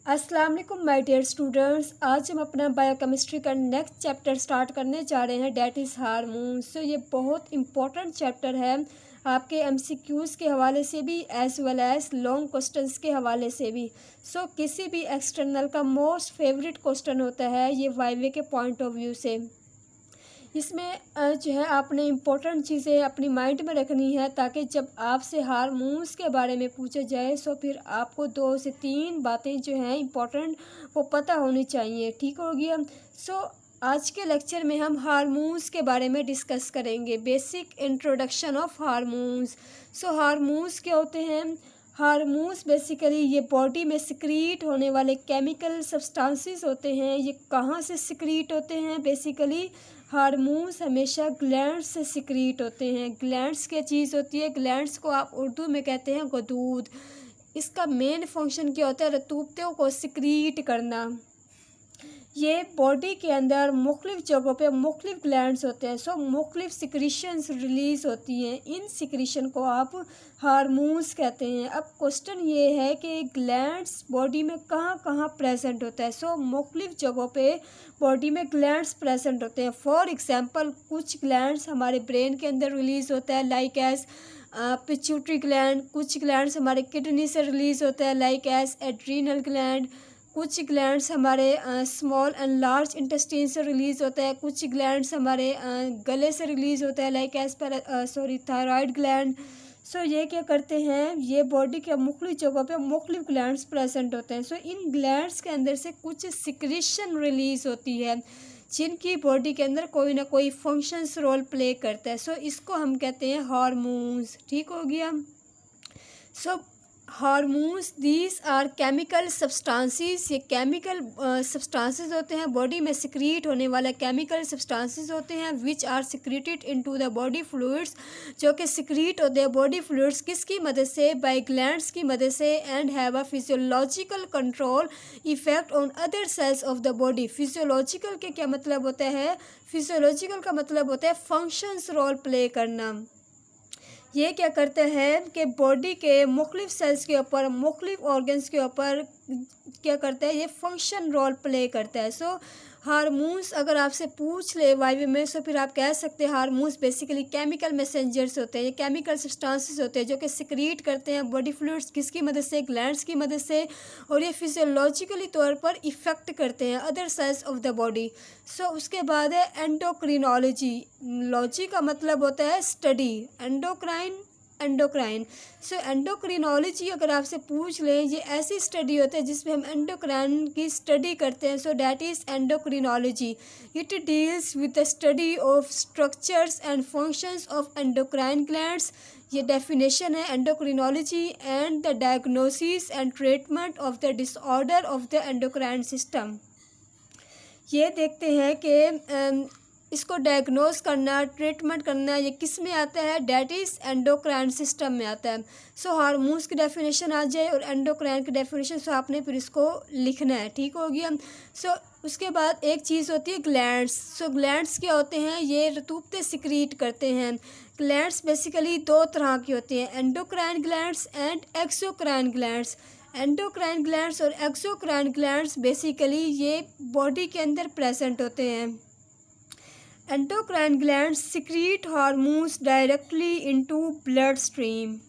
अस्सलाम वालेकुम my dear students. आज हम अपना बायोकेमिस्ट्री का नेक्स्ट चैप्टर स्टार्ट करने जा रहे हैं, डैट इज़ हार्मोन्स। तो ये बहुत इंपॉर्टेंट चैप्टर है आपके एमसीक्यूज़ के हवाले से भी as well as long questions के हवाले से भी। किसी भी एक्सटर्नल का मोस्ट फेवरेट क्वेश्चन होता है ये वाइवे के पॉइंट ऑफ व्यू से। इसमें जो है आपने इम्पोर्टेंट चीज़ें अपनी माइंड में रखनी है ताकि जब आपसे हार्मोन्स के बारे में पूछा जाए फिर आपको 2 से 3 बातें जो हैं इम्पोर्टेंट वो पता होनी चाहिए। ठीक हो गया। आज के लेक्चर में हम हार्मोन्स के बारे में डिस्कस करेंगे, basic introduction of hormones. Hormones क्या होते हैं? हार्मोन्स बेसिकली ये बॉडी में सिक्रीट होने वाले केमिकल सब्सटेंसेस होते हैं। ये कहाँ से सिक्रीट होते हैं? बेसिकली हार्मोन्स हमेशा ग्लैंड्स से सिक्रीट होते हैं। ग्लैंड्स क्या चीज़ होती है? ग्लैंड्स को आप उर्दू में कहते हैं गदूद। इसका मेन फंक्शन क्या होता है? रतूबतों को सिक्रीट करना। ये बॉडी के अंदर मुख्तलिफ जगहों पे मुख्तलिफ ग्लैंड्स होते हैं। मुख्तलिफ सिक्रीशंस रिलीज़ होती हैं। इन सिक्रीशन को आप हार्मोन्स कहते हैं। अब क्वेश्चन ये है कि ग्लैंड्स बॉडी में कहाँ कहाँ प्रेजेंट होता है। मुख्तलिफ जगहों पे बॉडी में ग्लैंड्स प्रेजेंट होते हैं। फॉर एग्जांपल कुछ ग्लैंड्स हमारे ब्रेन के अंदर रिलीज़ होता है लाइक एज पिट्यूटरी ग्लैंड। कुछ ग्लैंड्स हमारे किडनी से रिलीज़ होता है लाइक एज एड्रीनल ग्लैंड। कुछ ग्लैंड्स हमारे स्मॉल एंड लार्ज इंटेस्टाइन से रिलीज़ होता है। कुछ ग्लैंड्स हमारे गले से रिलीज़ होता है लाइक एज थायराइड ग्लैंड। ये क्या करते हैं? ये बॉडी के मुख्तलिफ जगहों पे मुख्तलिफ ग्लैंड्स प्रेजेंट होते हैं। इन ग्लैंड्स के अंदर से कुछ सिक्रीशन रिलीज़ होती है जिनकी बॉडी के अंदर कोई ना कोई फंक्शंस रोल प्ले करता है। इसको हम कहते हैं हार्मोन्स। ठीक हो गया। Hormones these are chemical substances. ये केमिकल सब्सटेंसेस होते हैं, बॉडी में सिक्रीट होने वाला केमिकल सब्सटेंसेस होते हैं which are secreted into the body fluids, जो कि सिक्रीट होते हैं बॉडी फ्लूइड्स किसकी मदद से? बाय ग्लैंड्स की मदद से, and have a physiological control effect on other sales of the body. Physiological के क्या मतलब होता है? फिजियोलॉजिकल का मतलब होता है फंक्शंस रोल प्ले करना। ये क्या करता है कि बॉडी के मुख्तलिफ सेल्स के ऊपर मुख्तलिफ ऑर्गन्स के ऊपर क्या करता है? ये फंक्शन रोल प्ले करता है। हार्मोन्स अगर आपसे पूछ ले वाइवे में फिर आप कह सकते हैं हार्मोन्स बेसिकली केमिकल मैसेंजर्स होते हैं। ये केमिकल सब्सटेंसेस होते हैं जो कि सिक्रीट करते हैं बॉडी फ्लूइड्स किसकी मदद से? ग्लैंड्स की मदद से। और ये फिजियोलॉजिकली तौर पर इफ़ेक्ट करते हैं other sales of the body. उसके बाद है एंडोक्रिनोलॉजी। लॉजी का मतलब होता है स्टडी, एंडोक्राइन। एंडोक्रिनोलॉजी अगर आपसे पूछ लें, ये ऐसी स्टडी होती है जिसमें हम एंडोक्राइन की स्टडी करते हैं। That is endocrinology. It deals with the study of structures and functions of endocrine glands. ये डेफिनेशन है endocrinology and the diagnosis and treatment of the disorder of the endocrine system. ये देखते हैं कि इसको डायग्नोस करना, ट्रीटमेंट करना, ये किस में आता है? डैट इज़ एंडोक्राइन सिस्टम में आता है। हार्मोन्स की डेफिनेशन आ जाए और एंडोक्राइन की डेफिनेशन आपने फिर इसको लिखना है। ठीक हो गया। उसके बाद एक चीज़ होती है ग्लैंड्स। ग्लैंड्स क्या होते हैं? ये रतूबते सिक्रीट करते हैं। ग्लैंड्स बेसिकली 2 तरह की होती हैं, endocrine glands and exocrine glands. Endocrine glands और एक्सोक्राइन ग्लैंड्स बेसिकली ये बॉडी के अंदर प्रेजेंट होते हैं। Endocrine glands secrete hormones directly into blood stream.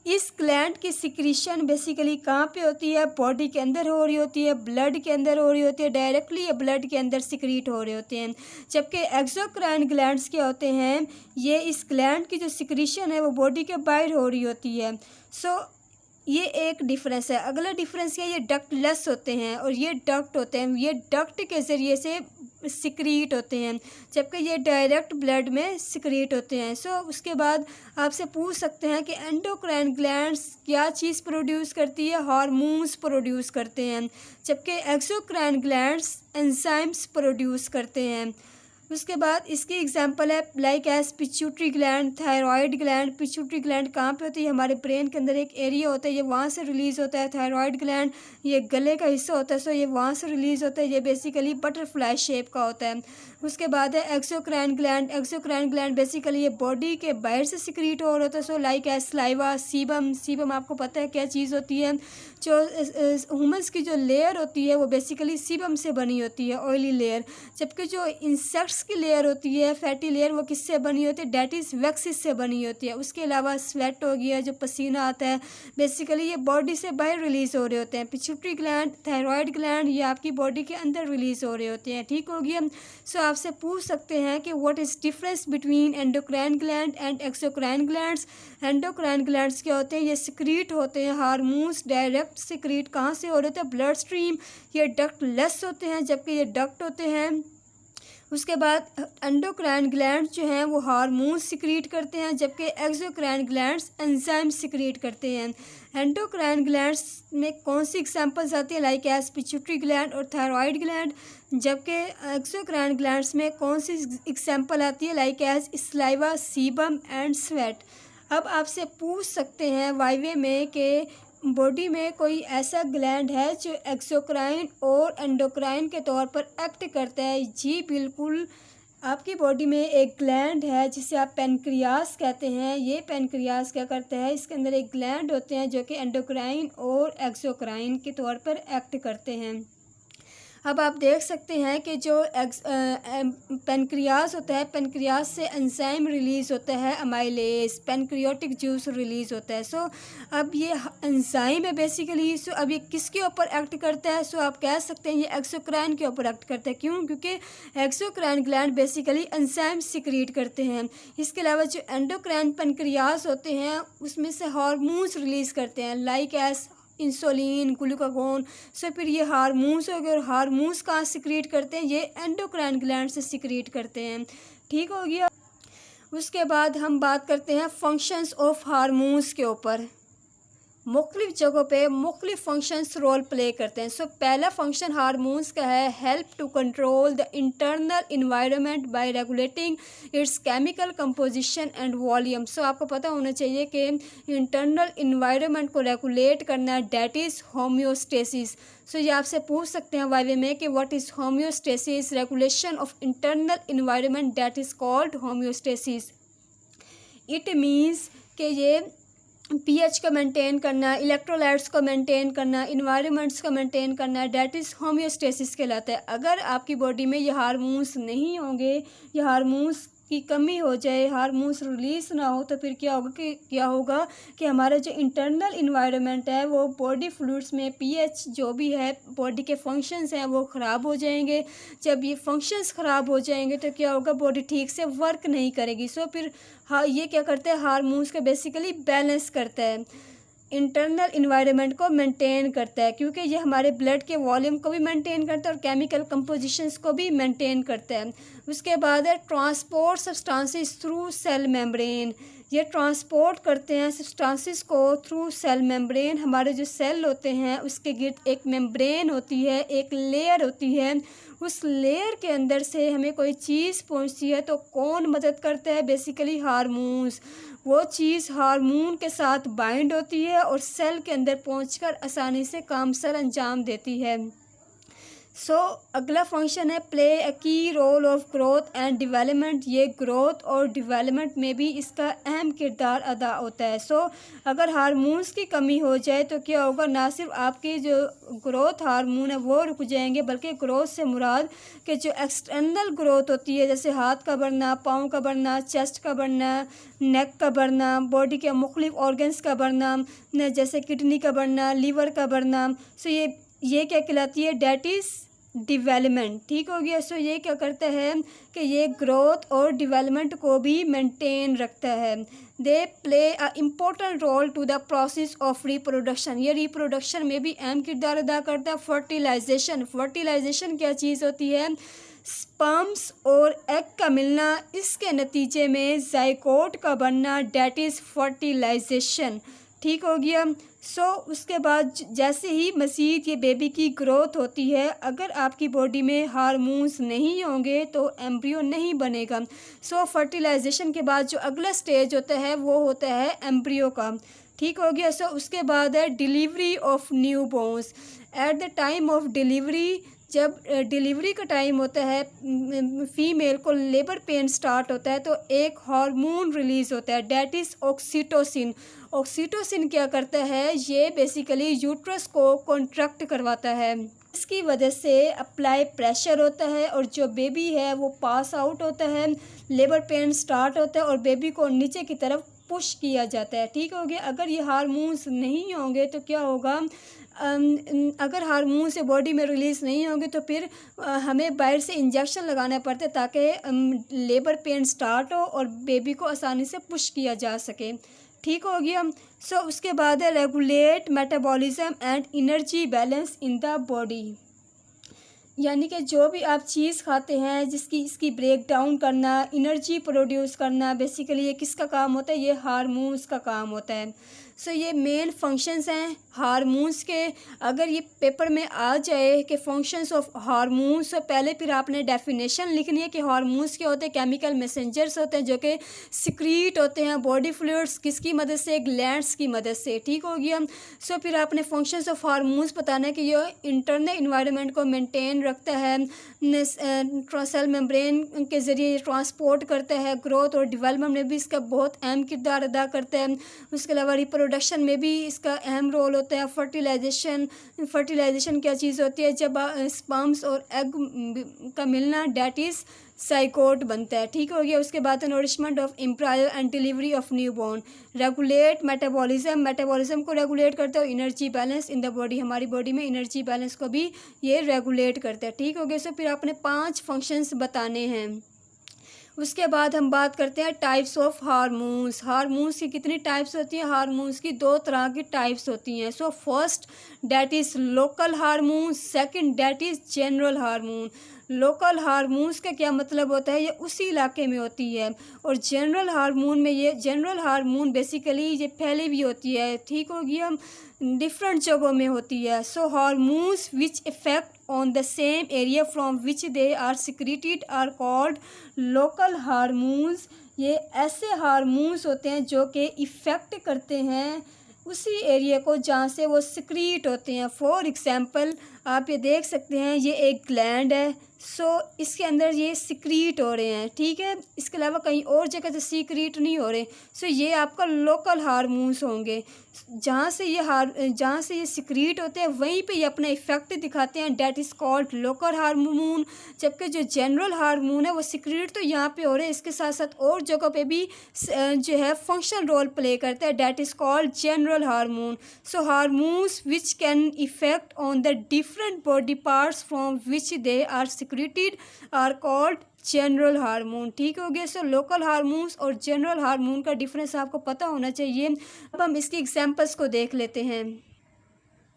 इस ग्लैंड की सिक्रीशन बेसिकली कहाँ पे होती है? बॉडी के अंदर हो रही होती है, ब्लड के अंदर हो रही होती है, डायरेक्टली ये ब्लड के अंदर सिक्रीट हो रहे होते हैं। जबकि एक्सोक्राइन ग्लैंड्स क्या होते हैं? ये इस ग्लैंड की जो सिक्रीशन है वो बॉडी के बाहर हो रही होती है। ये एक डिफरेंस है। अगला डिफरेंस क्या? ये डक्टलेस होते हैं और ये डक्ट होते हैं। ये डक्ट के ज़रिए से सिक्रीट होते हैं जबकि ये डायरेक्ट ब्लड में सिक्रीट होते हैं। उसके बाद आपसे पूछ सकते हैं कि एंडोक्राइन ग्लैंड्स क्या चीज़ प्रोड्यूस करती है? हार्मोन्स प्रोड्यूस करते हैं। जबकि एक्सोक्राइन ग्लैंड्स एंजाइम्स प्रोड्यूस करते हैं। उसके बाद इसकी एग्जांपल है like as pituitary gland, thyroid gland. Pituitary gland कहाँ पे होती है? हमारे ब्रेन के अंदर एक एरिया होता है, ये वहाँ से रिलीज़ होता है। थायराइड ग्लैंड ये गले का हिस्सा होता है, सो ये वहाँ से रिलीज़ होता है। ये बेसिकली बटरफ्लाई शेप का होता है। उसके बाद है exocrine gland. Exocrine gland basically ये बॉडी के बाहर से सिक्रीट हो रहा होता है, so like as saliva. Sebum, sebum आपको पता है क्या चीज़ होती है? जो ह्यूमन्स की जो लेयर होती है वो बेसिकली सीबम से बनी होती है, ऑयली लेयर। जबकि जो इंसेक्ट्स की लेयर होती है, फैटी लेयर, वो किससे बनी होती है? डेट इज़ वैक्सिस से बनी होती है। उसके अलावा स्वेट हो गया, जो पसीना आता है, बेसिकली ये बॉडी से बाहर रिलीज़ हो रहे होते हैं। पिट्यूटरी ग्लैंड, थायराइड ग्लैंड ये आपकी बॉडी के अंदर रिलीज़ हो रहे होते हैं। ठीक हो गया। सो आपसे पूछ सकते हैं कि what is difference between endocrine gland and exocrine glands. Endocrine glands क्या होते हैं? ये सिक्रीट होते हैं हार्मोन्स, डायरेक्ट सिक्रीट कहाँ से हो रहे होते हैं? Blood stream. ये डक्ट लेस होते हैं, जबकि ये डक्ट होते हैं। उसके बाद एंडोक्राइन ग्लैंड जो हैं वो हार्मोन सिक्रीट करते हैं, जबकि एक्सोक्राइन ग्लैंड्स एंजाइम सिक्रीट करते हैं। एंडोक्राइन ग्लैंड्स में कौन सी एग्जांपल्स आती है? लाइक एज पिट्यूटरी ग्लैंड और थायराइड ग्लैंड। जबकि एक्सोक्राइन ग्लैंड्स में कौन सी एग्जांपल आती है? Like as saliva, sebum and sweat. अब आपसे पूछ सकते हैं वाइवे में कि बॉडी में कोई ऐसा ग्लैंड है जो एक्सोक्राइन और एंडोक्राइन के तौर पर एक्ट करता है? जी बिल्कुल, आपकी बॉडी में एक ग्लैंड है जिसे आप पेनक्रियास कहते हैं। ये पेनक्रियास क्या करता है? इसके अंदर एक ग्लैंड होते हैं जो कि एंडोक्राइन और एक्सोक्राइन के तौर पर एक्ट करते हैं। अब आप देख सकते हैं कि जो पेनक्रियास होता है, पेनक्रियास से एंजाइम रिलीज़ होता है, अमाइलेज, पेनक्रियोटिक जूस रिलीज़ होता है। सो अब ये एंजाइम है बेसिकली। सो अब ये किसके ऊपर एक्ट करता है? सो आप कह सकते हैं ये एक्सोक्राइन के ऊपर एक्ट करता है। क्यों? क्योंकि exocrine gland basically enzyme secrete करते हैं। इसके अलावा जो एंडोक्राइन पेनक्रियास होते हैं उसमें से हार्मोन्स रिलीज़ करते हैं, लाइक एज इंसुलिन, ग्लूकागोन। सो फिर ये हार्मोन्स हो गए, और हार्मोन्स कहाँ सिक्रीट करते हैं? ये एंडोक्राइन ग्लैंड से सिक्रीट करते हैं। ठीक हो गया। उसके बाद हम बात करते हैं फंक्शंस ऑफ हार्मोन्स के ऊपर। मुख्तलिफ जगहों पे मुख्तलिफ फंक्शंस रोल प्ले करते हैं। सो पहला फंक्शन हार्मोन्स का है help to control the internal environment by regulating its chemical composition and volume. So आपको पता होना चाहिए कि इंटरनल इन्वायरमेंट को रेगुलेट करना, डेट इज़ होम्योस्टेसिस। सो ये आपसे पूछ सकते हैं वाइवे में कि what is homeostasis? Regulation of internal environment, that is called homeostasis. It means कि ये पीएच को मेंटेन करना, इलेक्ट्रोलाइट्स को मेंटेन करना, इन्वायरमेंट्स को मेंटेन करना, डेट इज़ होम्योस्टेसिस कहलाता है। अगर आपकी बॉडी में ये हार्मोन्स नहीं होंगे, ये हार्मोन्स की कमी हो जाए, हार्मोन्स रिलीज़ ना हो, तो फिर क्या होगा कि हमारा जो इंटरनल इन्वायरमेंट है वो बॉडी फ्लूइड्स में पीएच जो भी है, बॉडी के फंक्शंस हैं वो ख़राब हो जाएंगे। जब ये फंक्शंस ख़राब हो जाएंगे तो क्या होगा? बॉडी ठीक से वर्क नहीं करेगी। सो फिर हाँ, ये क्या करता है? हार्मोन्स को बेसिकली बैलेंस करता है, इंटरनल इन्वायरमेंट को मेंटेन करता है, क्योंकि ये हमारे ब्लड के वॉल्यूम को भी मेंटेन करता है और केमिकल कंपोजिशंस को भी मेंटेन करता है। उसके बाद है transport substances through cell membrane. ये ट्रांसपोर्ट करते हैं सब्सटेंसेस को थ्रू सेल मेम्ब्रेन। हमारे जो सेल होते हैं उसके गिर्द एक मेम्ब्रेन होती है, एक लेयर होती है। उस लेयर के अंदर से हमें कोई चीज़ पहुंचती है तो कौन मदद करता है? Basically hormones. वो चीज़ हार्मोन के साथ बाइंड होती है और सेल के अंदर पहुंचकर आसानी से काम सर अंजाम देती है। सो अगला फंक्शन है play a key role of growth and development. ये ग्रोथ और डेवलपमेंट में भी इसका अहम किरदार अदा होता है। सो अगर हार्मोन्स की कमी हो जाए तो क्या होगा? ना सिर्फ आपके जो ग्रोथ हार्मोन है वो रुक जाएंगे, बल्कि ग्रोथ से मुराद कि जो एक्सटर्नल ग्रोथ होती है, जैसे हाथ का बढ़ना, पाँव का बढ़ना, चेस्ट का बढ़ना, नेक का बढ़ना, बॉडी के मुख्तलिफ ऑर्गन्स का बढ़ना, जैसे किडनी का बढ़ना, लीवर का बढ़ना। सो ये क्या कहलाती है? That is development. ठीक हो गया। सो ये क्या करता है कि ये ग्रोथ और डेवलपमेंट को भी मेंटेन रखता है। They play a important role to the process of reproduction. ये रिप्रोडक्शन में भी अहम किरदार अदा करता है। फर्टिलाइजेशन, फर्टिलाइजेशन क्या चीज़ होती है? स्पर्म्स और एग का मिलना, इसके नतीजे में जाइगोट का बनना, डेट इज़ फर्टिलाइजेशन। ठीक हो गया। उसके बाद जैसे ही मज़ीद ये बेबी की ग्रोथ होती है, अगर आपकी बॉडी में हार्मोन्स नहीं होंगे तो एम्ब्रियो नहीं बनेगा। फर्टिलाइजेशन के बाद जो अगला स्टेज होता है वो होता है एम्ब्रियो का। ठीक हो गया। उसके बाद है delivery of new borns. At the time of delivery, जब डिलीवरी का टाइम होता है, फीमेल को लेबर पेन स्टार्ट होता है तो एक हार्मोन रिलीज़ होता है, डैट इज़ ऑक्सीटोसिन। ऑक्सीटोसिन क्या करता है, ये बेसिकली यूट्रस को कॉन्ट्रैक्ट करवाता है। इसकी वजह से अप्लाई प्रेशर होता है और जो बेबी है वो पास आउट होता है, लेबर पेन स्टार्ट होता है और बेबी को नीचे की तरफ पुश किया जाता है। ठीक हो गया। अगर ये हार्मोन्स नहीं होंगे तो क्या होगा, अगर हार्मोन से बॉडी में रिलीज़ नहीं होंगे तो फिर हमें बाहर से इंजेक्शन लगाना पड़ता है ताकि लेबर पेन स्टार्ट हो और बेबी को आसानी से पुश किया जा सके। ठीक हो गया। उसके बाद है regulate metabolism and energy balance in the body. यानी कि जो भी आप चीज़ खाते हैं जिसकी इसकी ब्रेक डाउन करना, एनर्जी प्रोड्यूस करना, बेसिकली ये किसका काम होता है, ये हार्मोन्स का काम होता है। ये मेन फंक्शंस हैं हार्मोन्स के। अगर ये पेपर में आ जाए कि फंक्शंस ऑफ हार्मोन्स, तो पहले फिर आपने डेफिनेशन लिखनी है कि हार्मोन्स क्या होते हैं। केमिकल मैसेंजर्स होते हैं जो कि सिक्रीट होते हैं बॉडी फ्लूइड्स किसकी मदद से, ग्लैंड्स की मदद से। ठीक हो गया। फिर आपने फंक्शंस ऑफ हार्मोन्स बताना है कि ये इंटरनल इन्वायरमेंट को मेंटेन रखता है, सेल मेम्ब्रेन के ज़रिए ट्रांसपोर्ट करता है, ग्रोथ और डेवलपमेंट में भी इसका बहुत अहम किरदार अदा करता है। उसके अलावा रिप्रोडक्शन में भी इसका अहम रोल होता है। फर्टिलाइजेशन क्या चीज़ होती है, जब स्पर्म्स और एग का मिलना, डेट इज़ साइकोट बनता है। ठीक हो गया। उसके बाद nourishment of embryo and delivery of new born. Regulate metabolism को रेगुलेट करता है। Energy balance in the body, हमारी बॉडी में एनर्जी बैलेंस को भी ये रेगुलेट करता है। ठीक हो गया। फिर आपने 5 फंक्शंस बताने हैं। उसके बाद हम बात करते हैं टाइप्स ऑफ हार्मोन्स। हार्मोन्स की कितनी टाइप्स होती हैं, हार्मोन्स की 2 तरह की टाइप्स होती हैं। First that is local hormone, second that is general hormone. Local hormones का क्या मतलब होता है, ये उसी इलाके में होती है। और जनरल हार्मोन में, ये जनरल हार्मोन बेसिकली ये फैली भी होती है। ठीक हो गया। डिफरेंट जगहों में होती है। Hormones which effect on the same area from which they are secreted are called local hormones। ये ऐसे हार्मोन्स होते हैं जो कि इफ़ेक्ट करते हैं उसी एरिया को जहाँ से वो सिक्रीट होते हैं। फॉर एग्ज़ाम्पल आप ये देख सकते हैं, ये एक ग्लैंड है, इसके अंदर ये सिक्रीट हो रहे हैं। ठीक है। इसके अलावा कहीं और जगह से सिक्रीट नहीं हो रहे। ये आपका लोकल हार्मोन्स होंगे। जहाँ से ये सिक्रीट होते हैं वहीं पे ये अपना इफ़ेक्ट दिखाते हैं, date is called local hormone. जबकि जो जनरल हार्मोन है वो सिक्रीट तो यहाँ पे हो रहे हैं, इसके साथ साथ और जगह पे भी जो है फंक्शनल रोल प्ले करता है, that is called general hormone. Hormones which can effect on the different body parts from which they are secreted are called general hormone. ठीक हो गया। लोकल हार्मोन्स और जनरल हार्मोन का डिफरेंस आपको पता होना चाहिए। अब हम इसकी एग्जांपल्स को देख लेते हैं।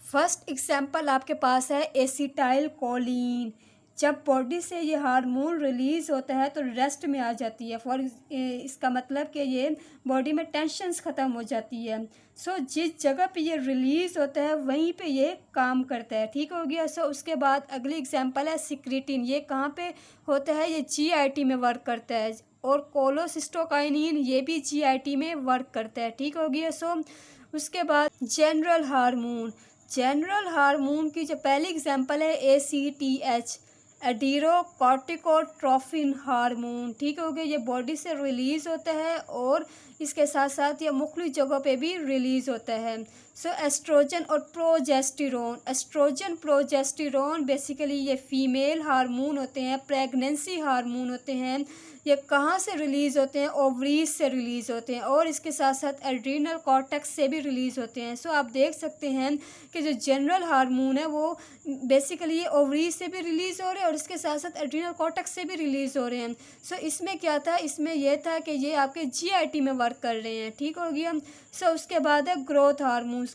फर्स्ट एग्जांपल आपके पास है एसिटाइल कोलिन। जब बॉडी से ये हार्मोन रिलीज़ होता है तो रेस्ट में आ जाती है। इसका मतलब कि ये बॉडी में टेंशन्स ख़त्म हो जाती है। जिस जगह पे ये रिलीज़ होता है वहीं पे ये काम करता है। ठीक हो गया। उसके बाद अगली एग्जांपल है सिक्रेटिन। ये कहाँ पे होता है, ये GIT में वर्क करता है। और कोलोसिस्टोकाइनिन, ये भी GIT में वर्क करता है। ठीक हो गया। उसके बाद जनरल हार्मोन की जो पहली एग्जांपल है ACTH, एडिनोकोर्टिकोट्रोफिन हार्मोन। ठीक हो गया। ये बॉडी से रिलीज़ होता है और इसके साथ साथ ये मुख्तलिफ जगहों पे भी रिलीज़ होता है। एस्ट्रोजन और प्रोजेस्टेरोन बेसिकली ये फीमेल हार्मोन होते हैं, प्रेगनेंसी हार्मोन होते हैं। ये कहाँ से रिलीज़ होते हैं, ओवरीज से रिलीज़ होते हैं और इसके साथ साथ एड्रीनल कॉर्टेक्स से भी रिलीज़ होते हैं। आप देख सकते हैं कि जो जनरल हार्मोन है वो बेसिकली ये ओवरीज से भी रिलीज़ हो रहे हैं और इसके साथ साथ एड्रीनल कॉर्टेक्स से भी रिलीज़ हो रहे हैं। इसमें क्या था, इसमें यह था कि ये आपके GIT में वर्क कर रहे हैं। ठीक हो गया। उसके बाद है ग्रोथ हार्मोन्स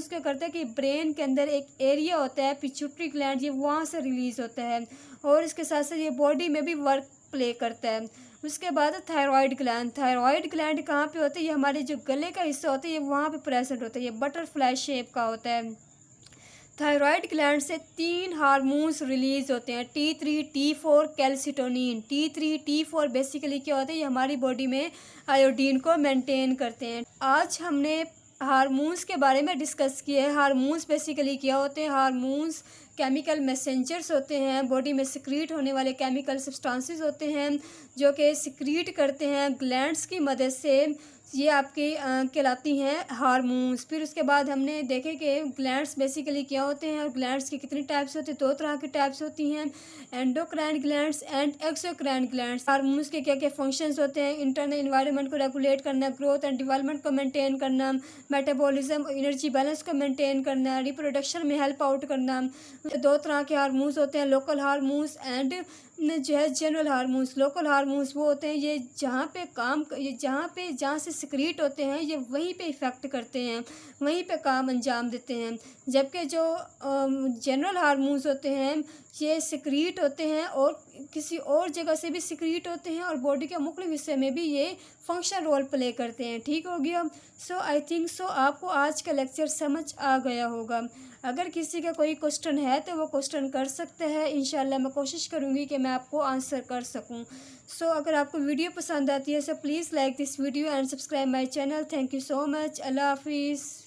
क्या करते हैं कि ब्रेन के अंदर एक एरिया होता है पिट्यूटरी ग्लैंड, ये वहाँ से रिलीज़ होता है और इसके साथ साथ ये बॉडी में भी वर्क प्ले करता है। उसके बाद थायराइड ग्लैंड। थायराइड ग्लैंड कहाँ पे होता है? ये हमारे जो गले का हिस्सा होता है ये वहाँ पे प्रेजेंट होता है, ये बटरफ्लाई शेप का होता है। थायराइड ग्लैंड से 3 हार्मोन्स रिलीज होते हैं, T3, T4, calcitonin. T3, T4 basically क्या होता है? ये हमारी बॉडी में आयोडीन को मेंटेन करते हैं। आज हमने हार्मोन्स के बारे में डिस्कस किया है। हार्मोन्स बेसिकली क्या होते हैं? हार्मोन्स केमिकल मैसेंजर्स होते हैं, बॉडी में सिक्रीट होने वाले केमिकल सब्सटेंसेस होते हैं जो कि सिक्रीट करते हैं ग्लैंड्स की मदद से, ये आपकी कहलाती हैं हार्मोन्स। फिर उसके बाद हमने देखे कि ग्लैंड्स बेसिकली क्या होते हैं और ग्लैंड्स की कितनी टाइप्स होती हैं। 2 तरह की टाइप्स होती हैं, endocrine glands and exocrine glands. Hormones के क्या क्या फंक्शंस होते हैं? इंटरनल एनवायरनमेंट को रेगुलेट करना, ग्रोथ एंड डेवलपमेंट को मेंटेन करना, मेटाबॉलिज्म और एनर्जी बैलेंस को मेंटेन करना, रिप्रोडक्शन में हेल्प आउट करना। 2 तरह के हार्मोन्स होते हैं, लोकल हार्मोन्स एंड जो है जनरल हार्मोन्स। लोकल हार्मोन्स वो होते हैं ये जहाँ से सिक्रीट होते हैं ये वहीं पे इफ़ेक्ट करते हैं, वहीं पे काम अंजाम देते हैं। जबकि जो जनरल हार्मोन्स होते हैं ये सिक्रीट होते हैं और किसी और जगह से भी सिक्रीट होते हैं और बॉडी के मुख्तलिफ हिस्से में भी ये फंक्शन रोल प्ले करते हैं। ठीक हो गया? सो आई थिंक सो आपको आज का लेक्चर समझ आ गया होगा। अगर किसी का कोई क्वेश्चन है तो वो क्वेश्चन कर सकते हैं, इंशाल्लाह मैं कोशिश करूँगी कि मैं आपको आंसर कर सकूँ। सो अगर आपको वीडियो पसंद आती है so please like this video and subscribe my channel. Thank you so much. अल्लाह हाफिज़।